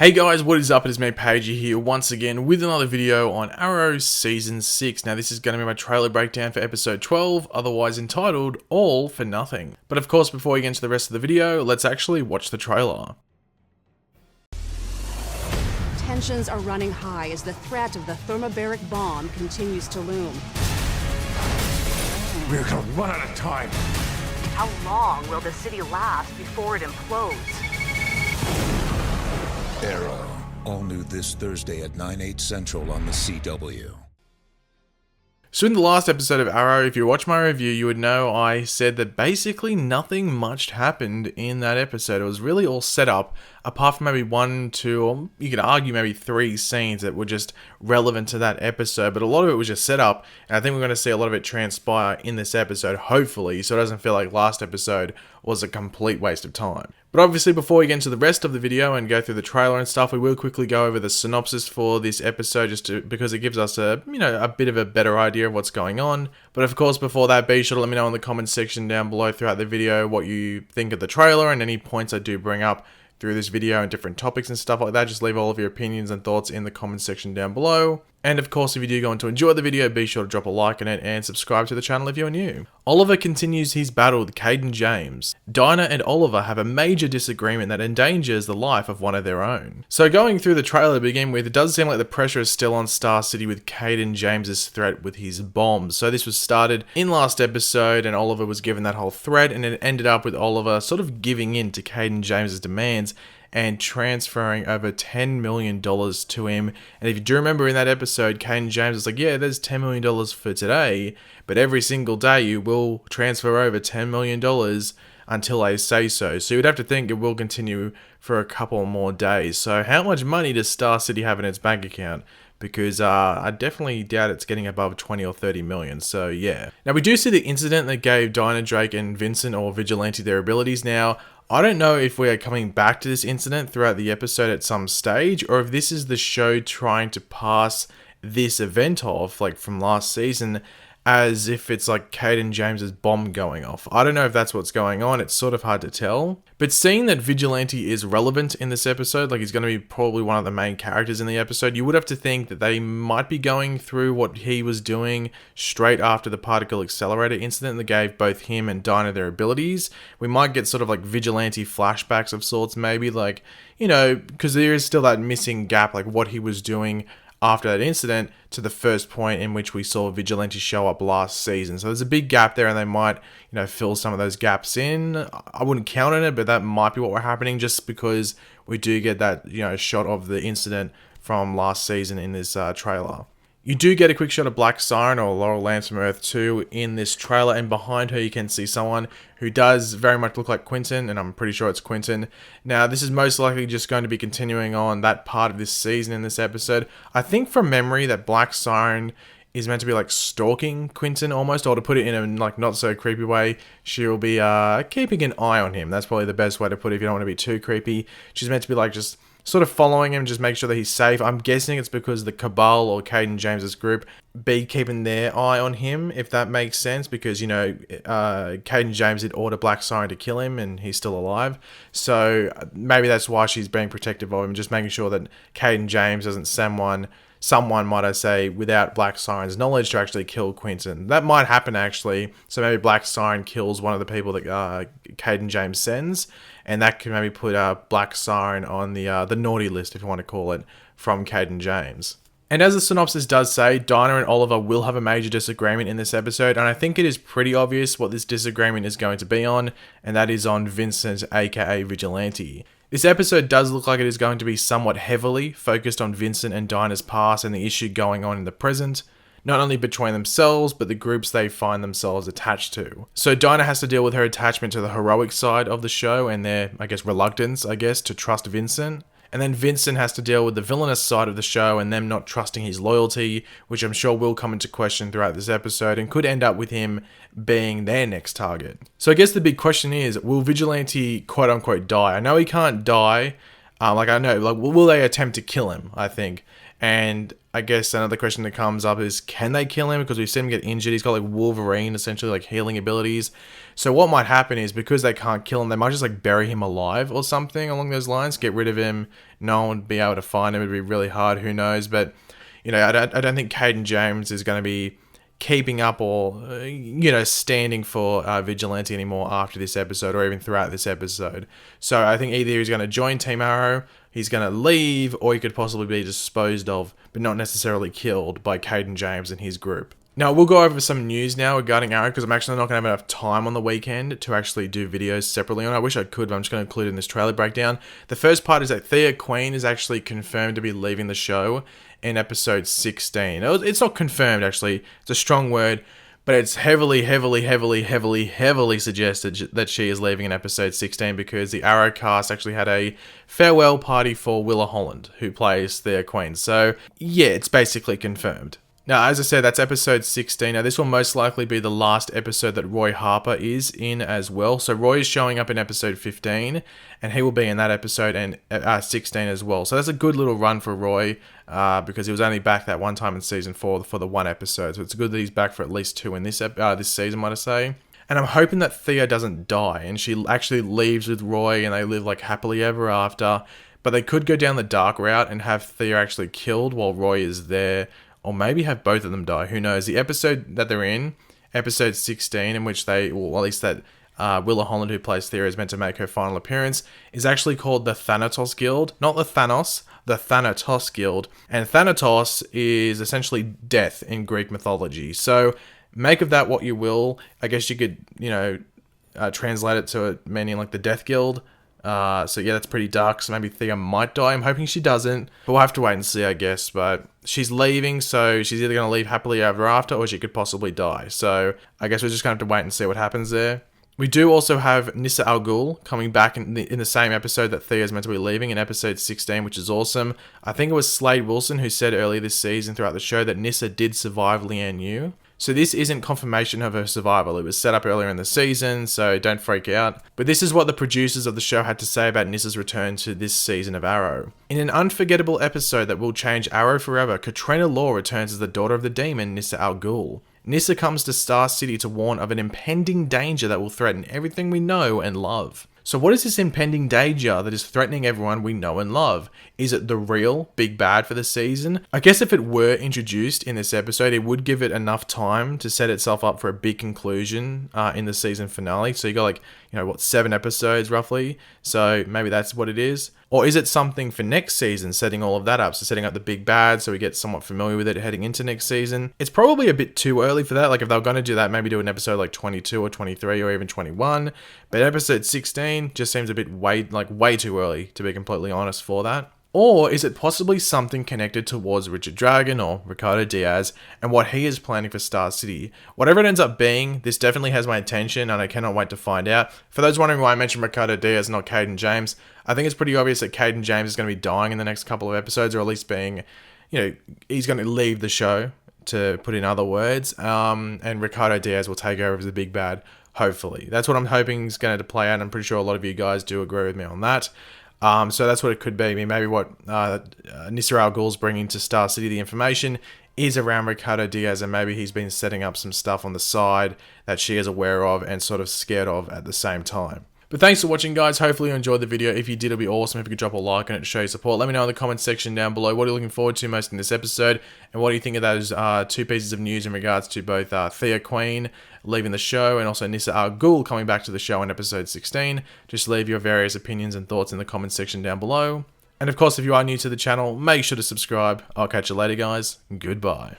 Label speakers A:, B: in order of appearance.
A: Hey guys, what is up? It is me, Pagey here, once again with another video on Arrow Season 6. Now this is going to be my trailer breakdown for episode 12, otherwise entitled All for Nothing. But of course, before we get into the rest of the video, let's actually watch the trailer.
B: Tensions are running high as the threat of the thermobaric bomb continues to loom.
C: We're gonna run out of time.
D: How long will the city last before it implodes?
E: Arrow, all new this Thursday at 9/8 Central on the CW.
A: So in the last episode of Arrow, if you watch my review, you would know I said that basically nothing much happened in that episode. It was really all set up, apart from maybe one, two, or you could argue maybe three scenes that were just relevant to that episode, but a lot of it was just set up, and I think we're going to see a lot of it transpire in this episode, hopefully, so it doesn't feel like last episode was a complete waste of time. But obviously, before we get into the rest of the video and go through the trailer and stuff, we will quickly go over the synopsis for this episode, because it gives us a bit of a better idea of what's going on. But of course, before that, be sure to let me know in the comments section down below throughout the video what you think of the trailer and any points I do bring up through this video and different topics and stuff like that. Just leave all of your opinions and thoughts in the comments section down below. And of course, if you do go on to enjoy the video, be sure to drop a like on it and subscribe to the channel if you're new. Oliver continues his battle with Caden James. Dinah and Oliver have a major disagreement that endangers the life of one of their own. So going through the trailer to begin with, it does seem like the pressure is still on Star City with Caden James's threat with his bombs. So this was started in last episode and Oliver was given that whole threat, and it ended up with Oliver sort of giving in to Caden James's demands and transferring over $10 million to him. And if you do remember in that episode, Caden James was like, yeah, there's $10 million for today, but every single day you will transfer over $10 million until I say so. So you'd have to think it will continue for a couple more days. So how much money does Star City have in its bank account? Because I definitely doubt it's getting above 20 or 30 million, so yeah. Now we do see the incident that gave Dinah, Drake and Vincent or Vigilante their abilities. Now, I don't know if we are coming back to this incident throughout the episode at some stage, or if this is the show trying to pass this event off, like from last season, as if it's like Caden James's bomb going off. I don't know if that's what's going on. It's sort of hard to tell. But seeing that Vigilante is relevant in this episode, like he's going to be probably one of the main characters in the episode, you would have to think that they might be going through what he was doing straight after the particle accelerator incident that gave both him and Dinah their abilities. We might get sort of like Vigilante flashbacks of sorts, maybe, like, you know, because there is still that missing gap, like what he was doing after that incident to the first point in which we saw Vigilante show up last season. So there's a big gap there, and they might, fill some of those gaps in. I wouldn't count on it, but that might be what we're happening, just because we do get that, shot of the incident from last season in this trailer. You do get a quick shot of Black Siren, or Laurel Lance from Earth 2, in this trailer, and behind her you can see someone who does very much look like Quentin, and I'm pretty sure it's Quentin. Now, this is most likely just going to be continuing on that part of this season in this episode. I think from memory that Black Siren is meant to be like stalking Quentin almost, or to put it in a not so creepy way, she will be keeping an eye on him. That's probably the best way to put it if you don't want to be too creepy. She's meant to be like just sort of following him, just make sure that he's safe. I'm guessing it's because the Cabal or Caden James's group be keeping their eye on him, if that makes sense, because, Caden James did order Black Siren to kill him and he's still alive. So maybe that's why she's being protective of him, just making sure that Caden James doesn't someone, might I say, without Black Siren's knowledge to actually kill Quentin. That might happen, actually. So maybe Black Siren kills one of the people that Caden James sends, and that can maybe put Black Siren on the naughty list, if you want to call it, from Caden James. And as the synopsis does say, Dinah and Oliver will have a major disagreement in this episode, and I think it is pretty obvious what this disagreement is going to be on, and that is on Vincent, aka Vigilante. This episode does look like it is going to be somewhat heavily focused on Vincent and Dinah's past and the issue going on in the present, not only between themselves, but the groups they find themselves attached to. So Dinah has to deal with her attachment to the heroic side of the show and their, reluctance, to trust Vincent. And then Vincent has to deal with the villainous side of the show and them not trusting his loyalty, which I'm sure will come into question throughout this episode and could end up with him being their next target. So I guess the big question is, will Vigilante quote unquote die? I know he can't die. Will they attempt to kill him, I think. And I guess another question that comes up is, can they kill him? Because we've seen him get injured. He's got like Wolverine, essentially, like healing abilities. So what might happen is, because they can't kill him, they might just like bury him alive or something along those lines. Get rid of him. No one would be able to find him. It'd be really hard. Who knows? But, you know, I don't think Caden James is going to be keeping up or, standing for Vigilante anymore after this episode, or even throughout this episode. So I think either he's going to join Team Arrow, he's going to leave, or he could possibly be disposed of, but not necessarily killed by Caden James and his group. Now, we'll go over some news now regarding Arrow, because I'm actually not going to have enough time on the weekend to actually do videos separately on it. I wish I could, but I'm just going to include it in this trailer breakdown. The first part is that Thea Queen is actually confirmed to be leaving the show in episode 16. It's not confirmed, actually. It's a strong word, but it's heavily suggested that she is leaving in episode 16, because the Arrow cast actually had a farewell party for Willa Holland, who plays Thea Queen. So, yeah, it's basically confirmed. Now, as I said, that's episode 16. Now, this will most likely be the last episode that Roy Harper is in as well. So, Roy is showing up in episode 15, and he will be in that episode and 16 as well. So, that's a good little run for Roy, because he was only back that one time in season 4 for the one episode. So, it's good that he's back for at least 2 in this season, might I say. And I'm hoping that Thea doesn't die, and she actually leaves with Roy, and they live like happily ever after. But they could go down the dark route and have Thea actually killed while Roy is there. Or maybe have both of them die. Who knows? The episode that they're in, episode 16, in which they, or at least that Willa Holland, who plays Thea, is meant to make her final appearance, is actually called the Thanatos Guild. Not the Thanos, the Thanatos Guild. And Thanatos is essentially death in Greek mythology. So make of that what you will. I guess you could, translate it to it meaning like the Death Guild. So yeah, that's pretty dark. So maybe Thea might die. I'm hoping she doesn't, but we'll have to wait and see, I guess. But she's leaving, so she's either going to leave happily ever after, or she could possibly die. So I guess we're just going to have to wait and see what happens there. We do also have Nyssa Al Ghul coming back in the same episode that Thea is meant to be leaving, in episode 16, which is awesome. I think it was Slade Wilson who said earlier this season throughout the show that Nyssa did survive Lian Yu. So this isn't confirmation of her survival. It was set up earlier in the season, so don't freak out. But this is what the producers of the show had to say about Nyssa's return to this season of Arrow. In an unforgettable episode that will change Arrow forever, Katrina Law returns as the daughter of the demon Nyssa Al Ghul. Nyssa comes to Star City to warn of an impending danger that will threaten everything we know and love. So what is this impending danger that is threatening everyone we know and love? Is it the real big bad for the season? I guess if it were introduced in this episode, it would give it enough time to set itself up for a big conclusion in the season finale. So you got 7 episodes roughly? So maybe that's what it is. Or is it something for next season, setting all of that up? So setting up the big bad so we get somewhat familiar with it heading into next season. It's probably a bit too early for that. Like if they were going to do that, maybe do an episode like 22 or 23 or even 21. But episode 16 just seems a bit way too early, to be completely honest, for that. Or is it possibly something connected towards Richard Dragon or Ricardo Diaz and what he is planning for Star City? Whatever it ends up being, this definitely has my attention and I cannot wait to find out. For those wondering why I mentioned Ricardo Diaz, not Caden James, I think it's pretty obvious that Caden James is going to be dying in the next couple of episodes, or at least being, he's going to leave the show, to put in other words, and Ricardo Diaz will take over as the big bad, hopefully. That's what I'm hoping is going to play out, and I'm pretty sure a lot of you guys do agree with me on that. So that's what it could be. I mean, maybe what Nyssa Al Ghul's bringing to Star City, the information, is around Ricardo Diaz, and maybe he's been setting up some stuff on the side that she is aware of and sort of scared of at the same time. But thanks for watching, guys. Hopefully you enjoyed the video. If you did, it'd be awesome if you could drop a like on it to show your support. Let me know in the comments section down below what are you looking forward to most in this episode, and what do you think of those 2 pieces of news in regards to both Thea Queen leaving the show and also Nyssa Al Ghul coming back to the show in episode 16. Just leave your various opinions and thoughts in the comments section down below. And of course, if you are new to the channel, make sure to subscribe. I'll catch you later, guys. Goodbye.